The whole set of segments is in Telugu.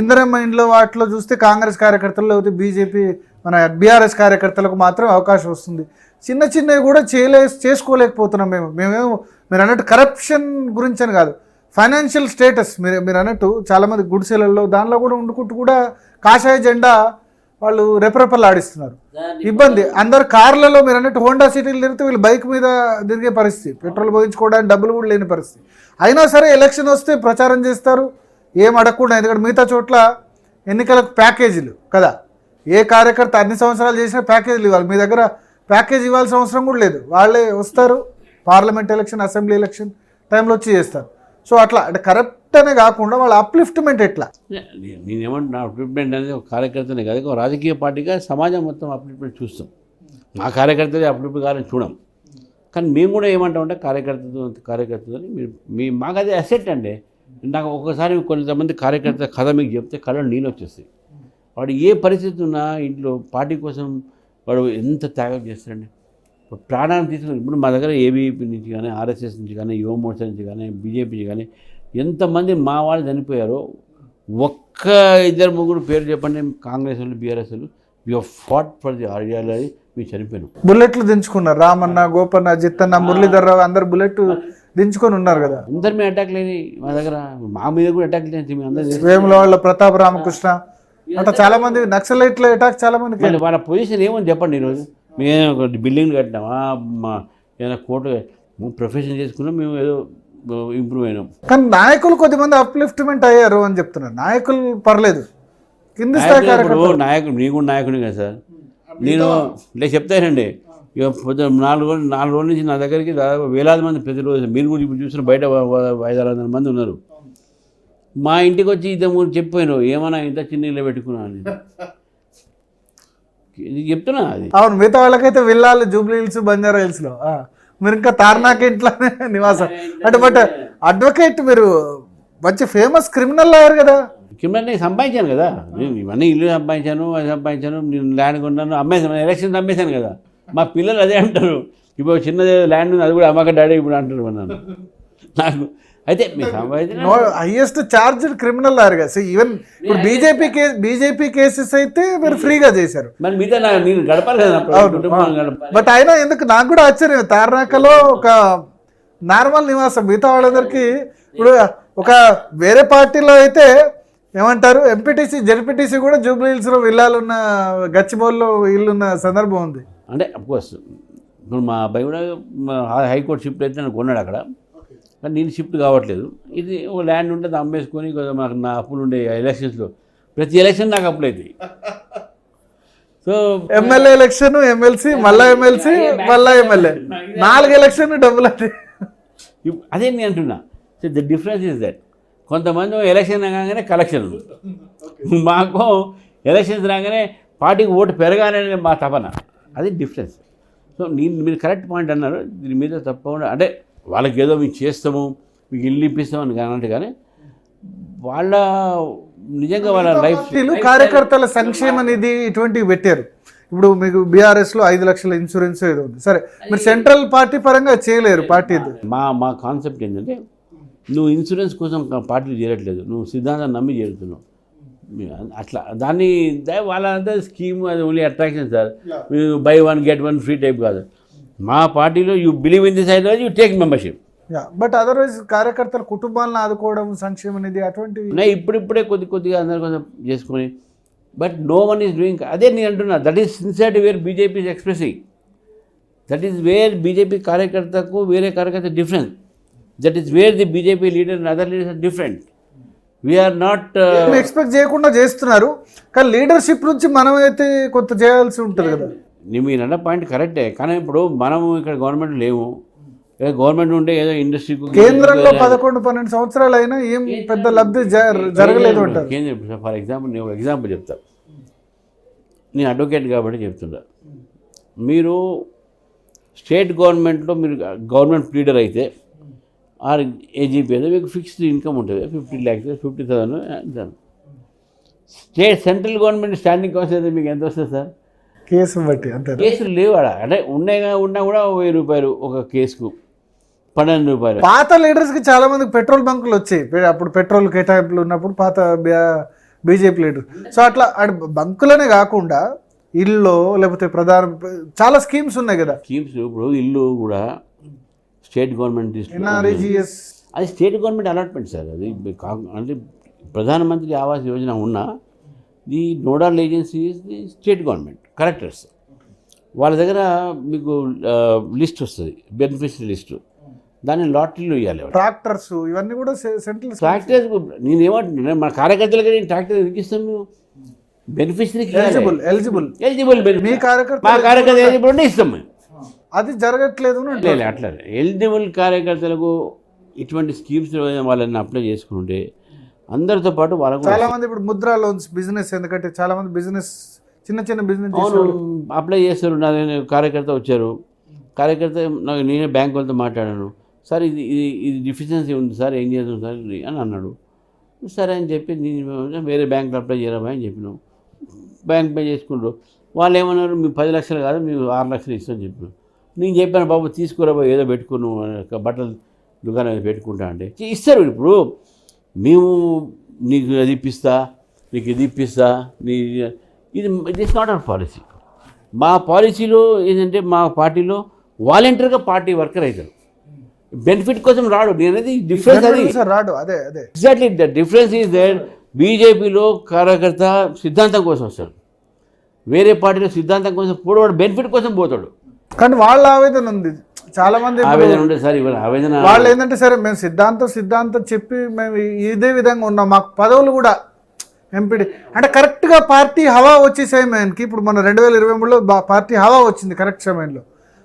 ఇందిరమ్మ ఇంట్లో వాటిలో చూస్తే కాంగ్రెస్ కార్యకర్తలు లేకపోతే బీజేపీ మన బీఆర్ఎస్ కార్యకర్తలకు మాత్రం అవకాశం వస్తుంది. చిన్న చిన్నవి కూడా చేసుకోలేకపోతున్నాం మేమేమో మీరు అన్నట్టు కరప్షన్ గురించి అని కాదు, ఫైనాన్షియల్ స్టేటస్ మీరు అన్నట్టు చాలామంది గుడిసెలలో దానిలో కూడా వండుకుంటూ కూడా కాషాయ జెండా వాళ్ళు రెపరెపలు ఆడిస్తున్నారు. ఇబ్బంది అందరు కార్లలో మీరు అన్నట్టు హోండా సిటీలు తిరిగితే వీళ్ళు బైక్ మీద తిరిగే పరిస్థితి, పెట్రోల్ పోయించుకోవడానికి డబ్బులు కూడా లేని పరిస్థితి. అయినా సరే ఎలక్షన్ వస్తే ప్రచారం చేస్తారు ఏం అడగకుండా. ఎందుకంటే మిగతా చోట్ల ఎన్నికలకు ప్యాకేజీలు కదా, ఏ కార్యకర్త అన్ని సంవత్సరాలు చేసినా ప్యాకేజీలు ఇవ్వాలి, మీ దగ్గర ప్యాకేజ్ ఇవ్వాల్సిన అవసరం కూడా లేదు. వాళ్ళే వస్తారు పార్లమెంట్ ఎలక్షన్ అసెంబ్లీ ఎలక్షన్ టైంలో వచ్చి చేస్తారు. సో అట్లా అంటే కరప్ట్ అనే కాకుండా వాళ్ళ అప్లిఫ్ట్మెంట్ ఎట్లా? నేనేమంటున్నా, అప్లిఫ్ట్మెంట్ అనేది ఒక కార్యకర్తనే కాదు, ఒక రాజకీయ పార్టీగా సమాజం మొత్తం అప్లిఫ్ట్మెంట్ చూస్తాం. మా కార్యకర్తలే అప్లిఫ్ట్ కావాలని చూడం. కానీ మేము కూడా ఏమంటామంటే కార్యకర్తతో మాకు అదే అసెట్ అండి. నాకు ఒకసారి కొంతమంది కార్యకర్త కథ మీకు చెప్తే కళ్ళలో నీళ్ళు వచ్చేస్తాయి. వాడు ఏ పరిస్థితి ఉన్నా ఇంట్లో పార్టీ కోసం వాడు ఎంత త్యాగం చేస్తాడండి. ప్రాణాన్ని తీసుకుని ఇప్పుడు మా దగ్గర ఏబీపీ నుంచి కానీ ఆర్ఎస్ఎస్ నుంచి కానీ యువ మోర్చా నుంచి కానీ బీజేపీ నుంచి కానీ ఎంతమంది మా వాళ్ళు చనిపోయారో ఒక్క ఇద్దరు ముగ్గురు పేరు చెప్పండి. కాంగ్రెస్ వాళ్ళు బీఆర్ఎస్ వాళ్ళు you fought for the ideology మీరు చనిపోయాను. బుల్లెట్లు దించుకున్నారు, రామన్న గోపన్న జిత్తన్న మురళీధర్ రావు అందరు బుల్లెట్ దించుకొని ఉన్నారు కదా. అందరి మీద అటాక్ లేని మా దగ్గర, మా మీద కూడా అటాక్ లేదు. వేముల వాళ్ళ ప్రతాప్ రామకృష్ణ అంటే చాలా మంది నక్సలైట్ల అటాక్ చాలా మంది. వాళ్ళ పొజిషన్ ఏమని చెప్పండి. ఈరోజు మేము ఒక బిల్డింగ్ కట్టినామా, మా ఏదైనా కోర్టు ప్రొఫెషన్ చేసుకున్నాం, మేము ఏదో ఇంప్రూవ్ అయినాం. కానీ నాయకులు కొద్దిమంది అప్లిఫ్ట్మెంట్ అయ్యారు అని చెప్తున్నారు. నాయకులు పర్లేదు, కింది స్థాయి నాయకుడు నీ కూడా నాయకుడు కదా సార్. నేను ఇలా చెప్తానండి, ఇక 4 రోజుల నుంచి నా దగ్గరికి దాదాపు వేలాది మంది ప్రతిరోజు, మీరు కూడా ఇప్పుడు చూసిన బయట 500-600 మంది ఉన్నారు. మా ఇంటికి వచ్చి ఇద్దరు చెప్పాను ఏమన్నా ఇంత చిన్న ఇల్లు పెట్టుకున్నా అని చెప్తున్నా. అది అవును, మిగతా వాళ్ళకైతే వెళ్ళాలి జూబ్లీ హిల్స్ బంజారా హిల్స్లో, మీరు ఇంకా తార్నాక ఇంట్లోనే నివాసం అంటే. బట్ అడ్వకేట్ మీరు మంచి ఫేమస్ క్రిమినల్ అయ్యారు కదా. క్రిమినల్ నేను సంపాదించాను కదా, నేను ఇవన్నీ ఇల్లు సంపాదించాను, అది సంపాదించాను, నేను ల్యాండ్ కొన్నాను, అమ్మేసాను, ఎలక్షన్స్ అమ్మేశాను కదా. మా పిల్లలు అదే అంటారు, ఇప్పుడు చిన్నది ల్యాండ్ ఉంది అది కూడా అమ్మక డాడీ ఇప్పుడు అంటారు అన్నాను. నాకు అయితే మీరు సంపాదించిన హైయెస్ట్ చార్జ్డ్ క్రిమినల్ అయ్యారు కదా. ఈవెన్ ఇప్పుడు బీజేపీ కేసెస్ అయితే మీరు ఫ్రీగా చేశారు, మరి మిగతా నేను గడపాలి కదా. బట్ అయినా ఎందుకు నాకు కూడా ఆశ్చర్యం, తార్నాకలో ఒక నార్మల్ నివాసం, మిగతా వాళ్ళందరికీ ఇప్పుడు ఒక వేరే పార్టీలో అయితే ఏమంటారు ఎంపీటీసీ జెడ్పీటీసీ కూడా జూబ్లీ హిల్స్లో విల్లాలున్న గచ్చిబౌల్లో ఇల్లున్న సందర్భం ఉంది. అంటే అఫ్కోర్స్ ఇప్పుడు మా అబ్బాయి కూడా హైకోర్టు షిఫ్ట్ అయితే నాకు కొన్నాడు అక్కడ, కానీ నేను షిఫ్ట్ కావట్లేదు. ఇది ఒక ల్యాండ్ ఉంటే అమ్మేసుకొని మాకు నా అప్పులు ఉండే ఎలక్షన్స్లో ప్రతి ఎలక్షన్ నాకు అప్పులు అవుతాయి. సో ఎమ్మెల్యే ఎలక్షన్, ఎమ్మెల్సీ, మళ్ళా ఎమ్మెల్సీ, మళ్ళా ఎమ్మెల్యే, 4 ఎలక్షన్ డబ్బులు అది. అదే నేను అంటున్నా. So the difference is that కొంతమంది ఎలక్షన్ రాగానే కలెక్షన్, మాకు ఎలక్షన్స్ రాగానే పార్టీకి ఓటు పెరగాలనే మా తపన, అది డిఫరెన్స్. సో మీరు కరెక్ట్ పాయింట్ అన్నారు. దీని మీద తప్పకుండా అంటే వాళ్ళకి ఏదో మేము చేస్తాము, మీకు ఇల్లు ఇప్పిస్తామని కానంటే, కానీ వాళ్ళ నిజంగా వాళ్ళ లైఫ్ కార్యకర్తల సంక్షేమ నిధి ఇటువంటివి పెట్టారు. ఇప్పుడు మీకు బీఆర్ఎస్లో 5 లక్షల ఇన్సూరెన్స్ ఏదో ఉంది. సరే, మీరు సెంట్రల్ పార్టీ పరంగా చేయలేరు. పార్టీ మా కాన్సెప్ట్ ఏంటంటే, నువ్వు ఇన్సూరెన్స్ కోసం పార్టీలు చేరట్లేదు, నువ్వు సిద్ధాంతాన్ని నమ్మి చేరుతున్నావు. అట్లా దాన్ని వాళ్ళంతా స్కీమ్ అది only attraction sir. By 1 get 1 free type కాదు. మా పార్టీలో you believe in this ideology, you take membership. But otherwise కార్యకర్తల కుటుంబాలను ఆదుకోవడం, సంక్షేమ నిధి అటువంటివి ఇప్పుడిప్పుడే కొద్దిగా అందరి కోసం చేసుకొని, but no one is doing. అదే నేను అంటున్నా, that is sincerity where BJP is expressing. That is where BJP కార్యకర్తకు వేరే కార్యకర్త difference. That is where the BJP leader and other leaders are different. We are not expect చేయకుండా చేస్తున్నారు, కానీ లీడర్షిప్ నుంచి మనం అయితే కొంత చేయాల్సి ఉంటుంది కదా. మీరు అన్న పాయింట్ కరెక్టే, కానీ ఇప్పుడు మనము ఇక్కడ గవర్నమెంట్ లేవు. గవర్నమెంట్ ఉంటే ఏదో ఇండస్ట్రీకి కేంద్రంలో 11-12 సంవత్సరాలు అయినా ఏం పెద్ద లబ్ధి జరగలేదు అంటారు. ఫర్ ఎగ్జాంపుల్ నేను ఒక ఎగ్జాంపుల్ చెప్తా. నేను అడ్వకేట్ కాబట్టి చెప్తున్నా. మీరు స్టేట్ గవర్నమెంట్లో మీరు గవర్నమెంట్ లీడర్ అయితే ఆర్ ఏజీపీ అయితే మీకు ఫిక్స్డ్ ఇన్కమ్ ఉంటుంది, 50 lakhs 50,000. Central government standing cost అయితే మీకు ఎంత వస్తుంది సార్? కేసు బట్టి అంతే. కేసులు లేవు ఆడ, అంటే ఉన్నా కూడా 1000 రూపాయలు ఒక కేసుకు, 12 రూపాయలు. పాత లీడర్స్కి చాలా మందికి పెట్రోల్ బంకులు వచ్చాయి. అప్పుడు పెట్రోల్ కేటాయింపులు ఉన్నప్పుడు పాత బీజేపీ లీడర్. సో అట్లా బంకులనే కాకుండా ఇల్లు లేకపోతే చాలా స్కీమ్స్ ఉన్నాయి కదా. స్కీమ్స్ ఇప్పుడు ఇల్లు కూడా స్టేట్ గవర్నమెంట్ NREGS అది స్టేట్ గవర్నమెంట్ అలాట్మెంట్ సార్. అది అంటే ప్రధానమంత్రి ఆవాస్ యోజన ఉన్న the nodal agency the state government collectors. వాళ్ళ దగ్గర మీకు లిస్ట్ వస్తుంది, బెనిఫిషరీ లిస్టు. దాన్ని లాటరీలో ఇవ్వాలి. ట్రాక్టర్స్ ఇవన్నీ కూడా సెంట్రల్ ట్రాక్టర్స్ నేనేమంటున్నా, మన కార్యకర్తలకి నేను ట్రాక్టర్ ఎందుకు ఇస్తాం? మేము బెనిఫిషరీకి ఎలిజిబుల్ మీ మా కార్యకర్త ఎలిజిబుల్ ఉంటే ఇస్తాం మేము. అది జరగట్లేదు అట్లా ఎలిజిబుల్ కార్యకర్తలకు ఇటువంటి స్కీమ్స్ వాళ్ళని అప్లై చేసుకుంటే అందరితో పాటు వాళ్ళకు చాలా మంది ఇప్పుడు ముద్రా లోన్స్ బిజినెస్, ఎందుకంటే చాలా మంది బిజినెస్ చిన్న బిజినెస్ అప్లై చేస్తారు. నా కార్యకర్త వచ్చారు, కార్యకర్త నేనే బ్యాంక్ వాళ్ళతో మాట్లాడాను, సార్ ఇది డిఫిషియన్సీ ఉంది సార్, ఏం చేద్దాం సార్ అని అన్నాడు. సరే అని చెప్పి నేను వేరే బ్యాంకులో అప్లై చేయరామా అని చెప్పినాం. బ్యాంక్ పే చేసుకుంటారు. వాళ్ళు ఏమన్నారు, మీ 10 లక్షలు కాదు మేము 6 లక్షలు ఇస్తామని చెప్పినాం. నేను చెప్పాను, బాబు తీసుకురా బాబు, ఏదో పెట్టుకున్నావు బట్టల దుకాణం పెట్టుకుంటా అంటే ఇస్తారు. ఇప్పుడు మేము నీకు అది ఇప్పిస్తా, నీకు ఇది ఇప్పిస్తా, ఇది ఇస్ నాట్ అవర్ పాలసీ. మా పాలసీలో ఏంటంటే మా పార్టీలో వాలంటీర్గా పార్టీ వర్కర్ అవుతారు, బెనిఫిట్ కోసం రాడు. నేనది డిఫరెన్స్ అది రాడు. అదే exactly the difference is there. బీజేపీలో కార్యకర్త సిద్ధాంతం కోసం వస్తాడు, వేరే పార్టీలో సిద్ధాంతం కోసం పోడు, వాడు బెనిఫిట్ కోసం పోతాడు. కానీ వాళ్ళ ఆవేదన ఉంది, చాలా మంది ఆవేదన ఉండే సార్. ఇవాళ ఆవేదన వాళ్ళు ఏంటంటే సరే మేము సిద్ధాంతం చెప్పి మేము ఇదే విధంగా ఉన్నాం, మాకు పదవులు కూడా ఎంపీడీ అంటే కరెక్ట్గా పార్టీ హవా వచ్చే సమయానికి, ఇప్పుడు మన 2023లో పార్టీ హవా వచ్చింది కరెక్ట్ సమయంలో.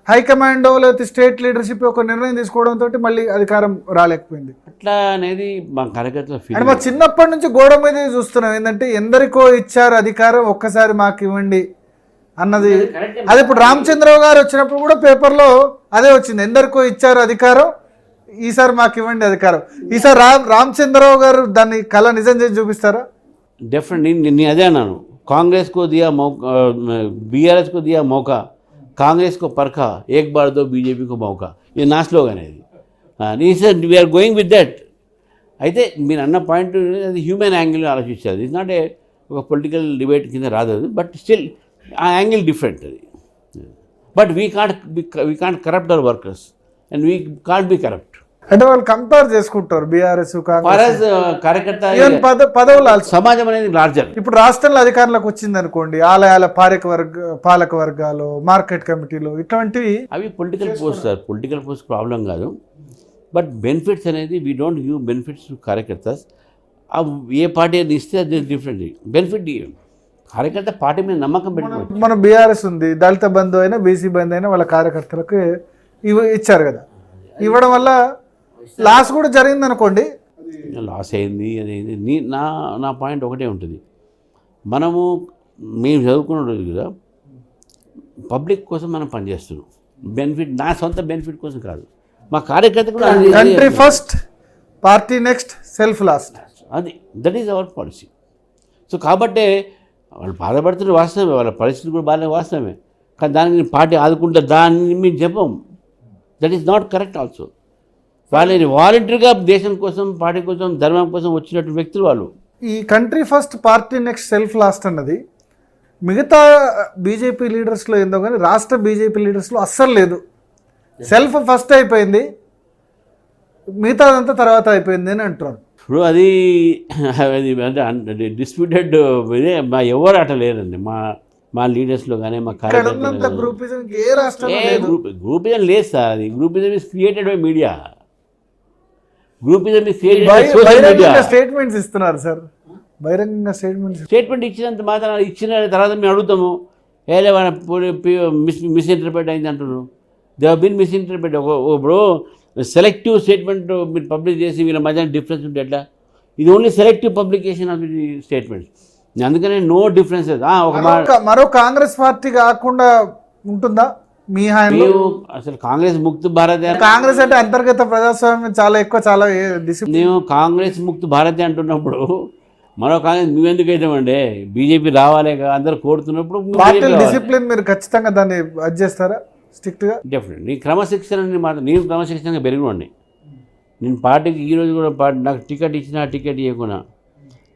హైకమాండ్ లేకపోతే స్టేట్ లీడర్షిప్ ఒక నిర్ణయం తీసుకోవడంతో మళ్ళీ అధికారం రాలేకపోయింది. అట్లా అనేది మా కార్యకర్తల అంటే మా చిన్నప్పటి నుంచి గోడ మీద చూస్తున్నాం ఏంటంటే ఎందరికో ఇచ్చారు అధికారం, ఒక్కసారి మాకు ఇవ్వండి అన్నది. అది ఇప్పుడు రామచంద్రరావు గారు వచ్చినప్పుడు కూడా పేపర్లో అదే వచ్చింది, ఎందరికో ఇచ్చారు అధికారం, ఈసారి మాకు ఇవ్వండి అధికారం. ఈసారి రామచంద్రరావు గారు దాన్ని కళ నిజం చేసి చూపిస్తారా? डेफिनेटली నేను అదే అన్నాను. कांग्रेस को दिया मौका, बीआरएस को दिया मौका, कांग्रेस को परखा, एक बार दो बीजेपी को मौका. ये నా స్లోగన్ అది. నీ sir we are going with that. అయితే మీరు అన్న పాయింట్ అది హ్యూమన్ యాంగిల్ ఆలోచించాలి. ఇట్స్ నాట్ ఏ ఒక పొలిటికల్ డిబేట్ కింద రాదు అది, బట్ స్టిల్ ఆ యాంగిల్ డిఫరెంట్ అది. But we can't corrupt our workers and we can't be corrupt. అంటే వాళ్ళు కంపేర్ చేసుకుంటారు బీఆర్ఎస్ కార్యకర్త పదవులు. సమాజం అనేది లార్జర్. ఇప్పుడు రాష్ట్రంలో అధికారంలోకి వచ్చింది అనుకోండి, ఆలయాల పాలక వర్గాలు, మార్కెట్ కమిటీలు, ఇట్లాంటివి అవి political post sir. Political post problem కాదు, బట్ బెనిఫిట్స్ అనేది we don't give benefits to కార్యకర్తస్. ఏ పార్టీ అది ఇస్తే అది డిఫరెంట్ బెనిఫిట్. కార్యకర్త పార్టీ మీద నమ్మకం పెట్టుకోవచ్చు. మన బీఆర్ఎస్ ఉంది, దళిత బంధు అయినా బీసీ బంధు అయినా వాళ్ళ కార్యకర్తలకు ఇచ్చారు కదా. ఇవ్వడం వల్ల లాస్ కూడా జరిగింది అనుకోండి. లాస్ అయింది అది నా పాయింట్ ఒకటే ఉంటుంది. మేము చదువుకున్న రోజు కదా పబ్లిక్ కోసం మనం పనిచేస్తున్నాం, బెనిఫిట్ నా సొంత బెనిఫిట్ కోసం కాదు. మా కార్యకర్త కూడా country first, party next, self last. అది that is our policy. So కాబట్టి వాళ్ళు బాధపడుతున్న వాస్తవమే, వాళ్ళ పరిస్థితి కూడా బాగా వాస్తవమే. కానీ దానికి పార్టీ ఆదుకుంటే దాన్ని మేము చెప్పం. That is not correct also. వాళ్ళని వాలంటీర్గా దేశం కోసం, పార్టీ కోసం, ధర్మం కోసం వచ్చినటువంటి వ్యక్తులు వాళ్ళు. ఈ country first, party next, self last అన్నది మిగతా బీజేపీ లీడర్స్లో ఏందో కానీ రాష్ట్ర బీజేపీ లీడర్స్లో అస్సలు లేదు. సెల్ఫ్ ఫస్ట్ అయిపోయింది, మిగతాదంతా తర్వాత అయిపోయింది అని అంటున్నారు. ఇప్పుడు అది అంటే డిస్ప్యూటెడ్ ఇదే. ఎవరు అట్లా లేరండి మా లీడర్స్లో కానీ మా కార్యకర్తలు. గ్రూపిజం లేదు సార్. అది groupism is created by media. Groupism is created by social media. Statements ఇస్తున్నారు సార్, బహిరంగంగా స్టేట్మెంట్ ఇచ్చినంత మాత్రం ఇచ్చిన తర్వాత మేము అడుగుతాము, ఏలే మిస్ఇంటర్ప్రిట్ అయింది అంటున్నారు. They have been misinterpret. ఇప్పుడు సెలెక్టివ్ స్టేట్మెంట్ మీరు పబ్లిష్ చేసి వీళ్ళ మధ్య డిఫరెన్స్ ఉంటే ఎట్లా? ఇది only selective publication of the statements. అందుకనే నో డిఫరెన్సెస్. మరో కాంగ్రెస్ పార్టీ కాకుండా ఉంటుందా మీ హాయంలో? అసలు కాంగ్రెస్ ముక్త భారత్, కాంగ్రెస్ అంటే అంతర్గత ప్రజాస్వామ్యం చాలా ఎక్కువ, చాలా మేము కాంగ్రెస్ ముక్త భారత్ అంటున్నప్పుడు మరో కాంగ్రెస్ మేమెందుకు అవుతామండి? బీజేపీ రావాలి అందరూ కోరుతున్నప్పుడు డిసిప్లిన్ మీరు ఖచ్చితంగా దాన్ని అది చేస్తారా స్ట్రిక్ట్గా? డెఫినెట్. నీ క్రమశిక్షణని మాత్రం నేను క్రమశిక్షణగా పెరిగినండి. నేను పార్టీకి ఈరోజు కూడా నాకు టికెట్ ఇచ్చినా టికెట్ ఇవ్వకుండా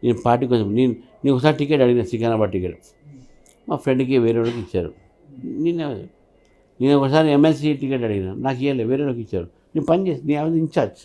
నేను పార్టీ కోసం నేను ఒకసారి టికెట్ అడిగిన సికింద్రాబాద్ టికెట్ మా ఫ్రెండ్కి వేరే వాళ్ళకి ఇచ్చారు. నేను ఒకసారి ఎమ్మెల్సీ టికెట్ అడిగిన, నాకు ఇవ్వలేదు, వేరే వాళ్ళకి ఇచ్చారు. నేను పని చేసి నేను ఇన్ఛార్జ్